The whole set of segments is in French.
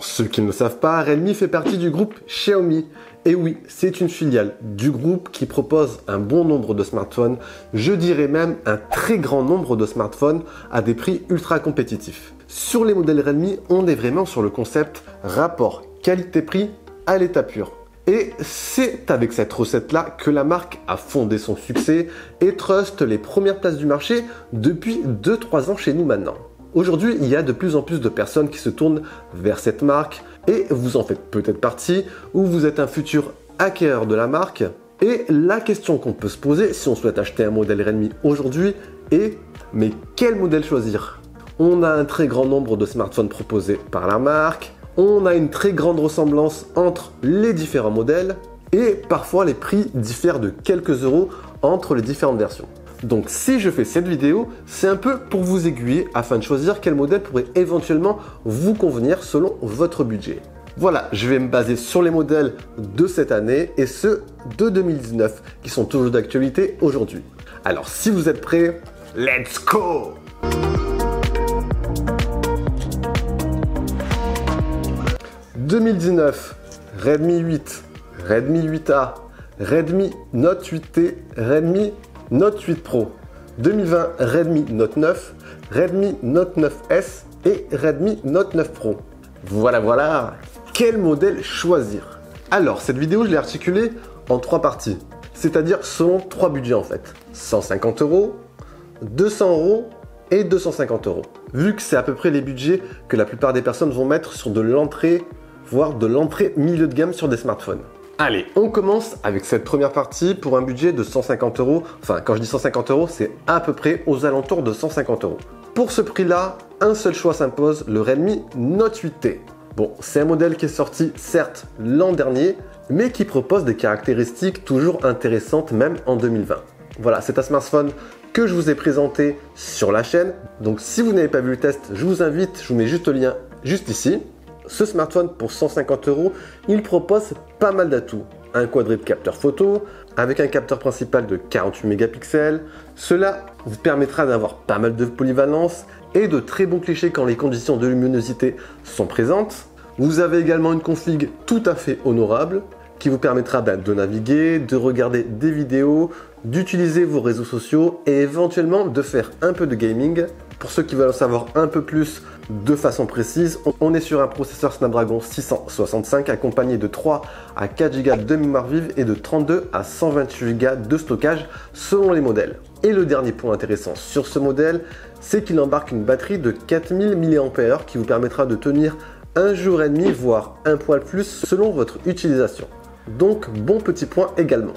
Pour ceux qui ne le savent pas, Redmi fait partie du groupe Xiaomi. Et oui, c'est une filiale du groupe qui propose un bon nombre de smartphones, je dirais même un très grand nombre de smartphones à des prix ultra compétitifs. Sur les modèles Redmi, on est vraiment sur le concept rapport qualité-prix à l'état pur. Et c'est avec cette recette-là que la marque a fondé son succès et truste les premières places du marché depuis 2-3 ans chez nous maintenant. Aujourd'hui, il y a de plus en plus de personnes qui se tournent vers cette marque et vous en faites peut-être partie ou vous êtes un futur acquéreur de la marque. Et la question qu'on peut se poser si on souhaite acheter un modèle Redmi aujourd'hui est mais quel modèle choisir? On a un très grand nombre de smartphones proposés par la marque, on a une très grande ressemblance entre les différents modèles et parfois les prix diffèrent de quelques euros entre les différentes versions. Donc si je fais cette vidéo, c'est un peu pour vous aiguiller afin de choisir quel modèle pourrait éventuellement vous convenir selon votre budget. Voilà, je vais me baser sur les modèles de cette année et ceux de 2019 qui sont toujours d'actualité aujourd'hui. Alors si vous êtes prêts, let's go! « 2019, Redmi 8, Redmi 8A, Redmi Note 8T, Redmi Note 8 Pro. 2020, Redmi Note 9, Redmi Note 9S et Redmi Note 9 Pro. Voilà, quel modèle choisir? Alors, cette vidéo, je l'ai articulée en 3 parties, c'est-à-dire selon 3 budgets en fait. 150 €, 200 € et 250 €. Vu que c'est à peu près les budgets que la plupart des personnes vont mettre sur de l'entrée, voire de l'entrée milieu de gamme sur des smartphones. Allez, on commence avec cette première partie pour un budget de 150 €. Enfin, quand je dis 150 €, c'est à peu près aux alentours de 150 €. Pour ce prix-là, un seul choix s'impose, le Redmi Note 8T. Bon, c'est un modèle qui est sorti certes l'an dernier, mais qui propose des caractéristiques toujours intéressantes même en 2020. Voilà, c'est un smartphone que je vous ai présenté sur la chaîne. Donc si vous n'avez pas vu le test, je vous invite, je vous mets juste le lien juste ici. Ce smartphone pour 150 €, il propose pas mal d'atouts. Un quadrille de capteur photo, avec un capteur principal de 48 mégapixels. Cela vous permettra d'avoir pas mal de polyvalence et de très bons clichés quand les conditions de luminosité sont présentes. Vous avez également une config tout à fait honorable qui vous permettra de naviguer, de regarder des vidéos, d'utiliser vos réseaux sociaux et éventuellement de faire un peu de gaming. Pour ceux qui veulent en savoir un peu plus de façon précise, on est sur un processeur Snapdragon 665 accompagné de 3 à 4 Go de mémoire vive et de 32 à 128 Go de stockage selon les modèles. Et le dernier point intéressant sur ce modèle, c'est qu'il embarque une batterie de 4000 mAh qui vous permettra de tenir un jour et demi, voire un poil plus selon votre utilisation. Donc bon petit point également.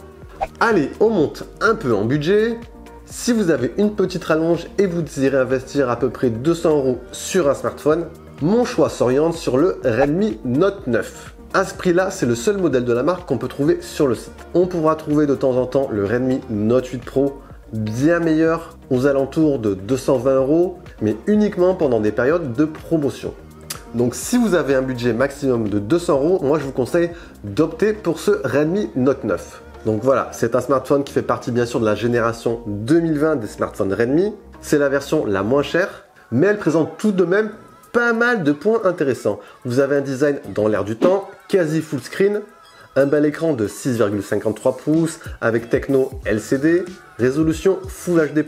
Allez, on monte un peu en budget. Si vous avez une petite rallonge et vous désirez investir à peu près 200 € sur un smartphone, mon choix s'oriente sur le Redmi Note 9. À ce prix-là, c'est le seul modèle de la marque qu'on peut trouver sur le site. On pourra trouver de temps en temps le Redmi Note 8 Pro, bien meilleur, aux alentours de 220 €, mais uniquement pendant des périodes de promotion. Donc si vous avez un budget maximum de 200 €, moi je vous conseille d'opter pour ce Redmi Note 9. Donc voilà, c'est un smartphone qui fait partie bien sûr de la génération 2020 des smartphones Redmi. C'est la version la moins chère, mais elle présente tout de même pas mal de points intéressants. Vous avez un design dans l'air du temps, quasi full screen, un bel écran de 6,53 pouces avec techno LCD, résolution Full HD+.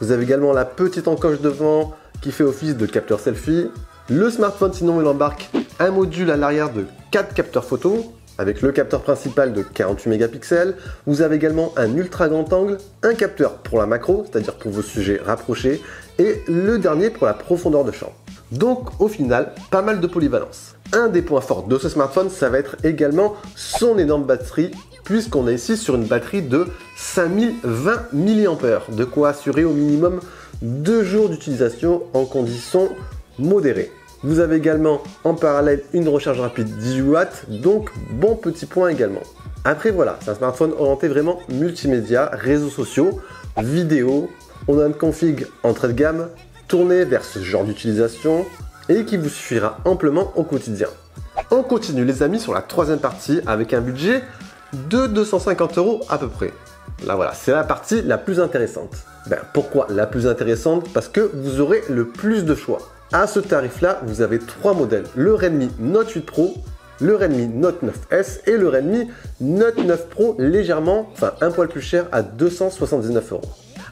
Vous avez également la petite encoche devant qui fait office de capteur selfie. Le smartphone sinon il embarque un module à l'arrière de 4 capteurs photo avec le capteur principal de 48 mégapixels. Vous avez également un ultra grand angle, un capteur pour la macro, c'est-à-dire pour vos sujets rapprochés, et le dernier pour la profondeur de champ. Donc au final, pas mal de polyvalence. Un des points forts de ce smartphone, ça va être également son énorme batterie, puisqu'on est ici sur une batterie de 5020 mAh, de quoi assurer au minimum 2 jours d'utilisation en conditions modérées. Vous avez également en parallèle une recharge rapide 18 watts, donc bon petit point également. Après voilà, c'est un smartphone orienté vraiment multimédia, réseaux sociaux, vidéo. On a une config entrée de gamme, tournée vers ce genre d'utilisation et qui vous suffira amplement au quotidien. On continue les amis sur la troisième partie avec un budget de 250 € à peu près. Là voilà, c'est la partie la plus intéressante. Pourquoi la plus intéressante? Parce que vous aurez le plus de choix. À ce tarif-là, vous avez 3 modèles. Le Redmi Note 8 Pro, le Redmi Note 9S et le Redmi Note 9 Pro légèrement, enfin un poil plus cher à 279 €.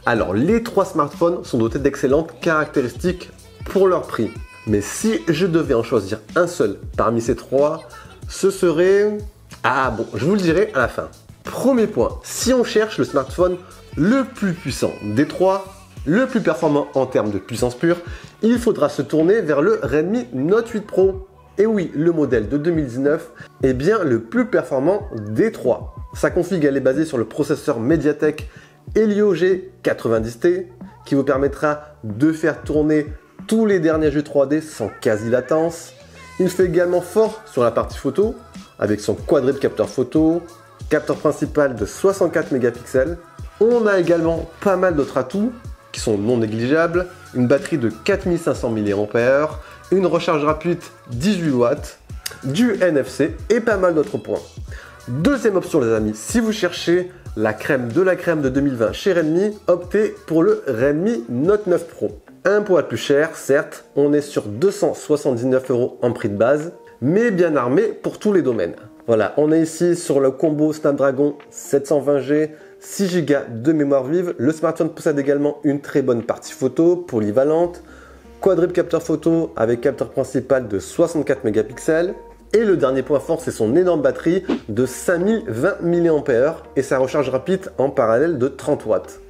Alors les 3 smartphones sont dotés d'excellentes caractéristiques pour leur prix. Mais si je devais en choisir un seul parmi ces 3, ce serait... Ah bon, je vous le dirai à la fin. Premier point, si on cherche le smartphone le plus puissant des 3, le plus performant en termes de puissance pure, il faudra se tourner vers le Redmi Note 8 Pro. Et oui, le modèle de 2019 est bien le plus performant des 3. Sa config elle est basée sur le processeur Mediatek Helio G90T qui vous permettra de faire tourner tous les derniers jeux 3D sans quasi latence. Il fait également fort sur la partie photo avec son quadruple capteur photo, capteur principal de 64 mégapixels. On a également pas mal d'autres atouts qui sont non négligeables, une batterie de 4500 mAh, une recharge rapide 18 watts, du NFC et pas mal d'autres points. Deuxième option les amis, si vous cherchez la crème de 2020 chez Redmi, optez pour le Redmi Note 9 Pro. Un poil plus cher, certes, on est sur 279 € en prix de base, mais bien armé pour tous les domaines. Voilà, on est ici sur le combo Snapdragon 720G, 6 Go de mémoire vive. Le smartphone possède également une très bonne partie photo, polyvalente, quadruple capteur photo avec capteur principal de 64 mégapixels. Et le dernier point fort, c'est son énorme batterie de 5020 mAh et sa recharge rapide en parallèle de 30 watts.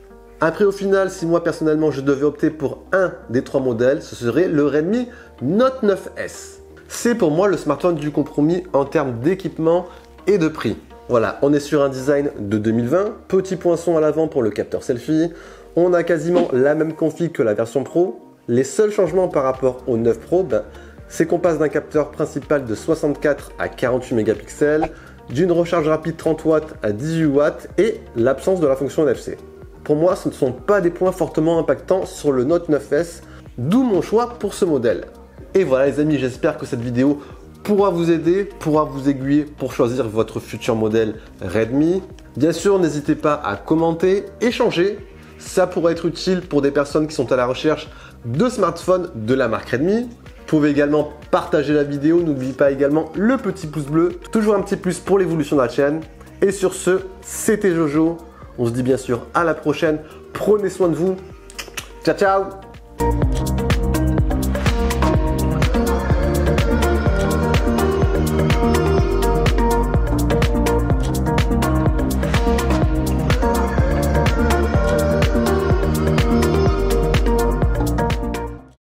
Après au final, si moi personnellement je devais opter pour un des 3 modèles, ce serait le Redmi Note 9S. C'est pour moi le smartphone du compromis en termes d'équipement et de prix. Voilà, on est sur un design de 2020, petit poinçon à l'avant pour le capteur selfie, on a quasiment la même config que la version Pro. Les seuls changements par rapport au 9 Pro, c'est qu'on passe d'un capteur principal de 64 à 48 mégapixels, d'une recharge rapide 30 watts à 18 watts et l'absence de la fonction NFC. Pour moi, ce ne sont pas des points fortement impactants sur le Note 9S, d'où mon choix pour ce modèle. Et voilà les amis, j'espère que cette vidéo pourra vous aider, pourra vous aiguiller pour choisir votre futur modèle Redmi. Bien sûr, n'hésitez pas à commenter, échanger. Ça pourrait être utile pour des personnes qui sont à la recherche de smartphones de la marque Redmi. Vous pouvez également partager la vidéo. N'oubliez pas également le petit pouce bleu. Toujours un petit plus pour l'évolution de la chaîne. Et sur ce, c'était Jojo. On se dit bien sûr à la prochaine. Prenez soin de vous. Ciao, ciao!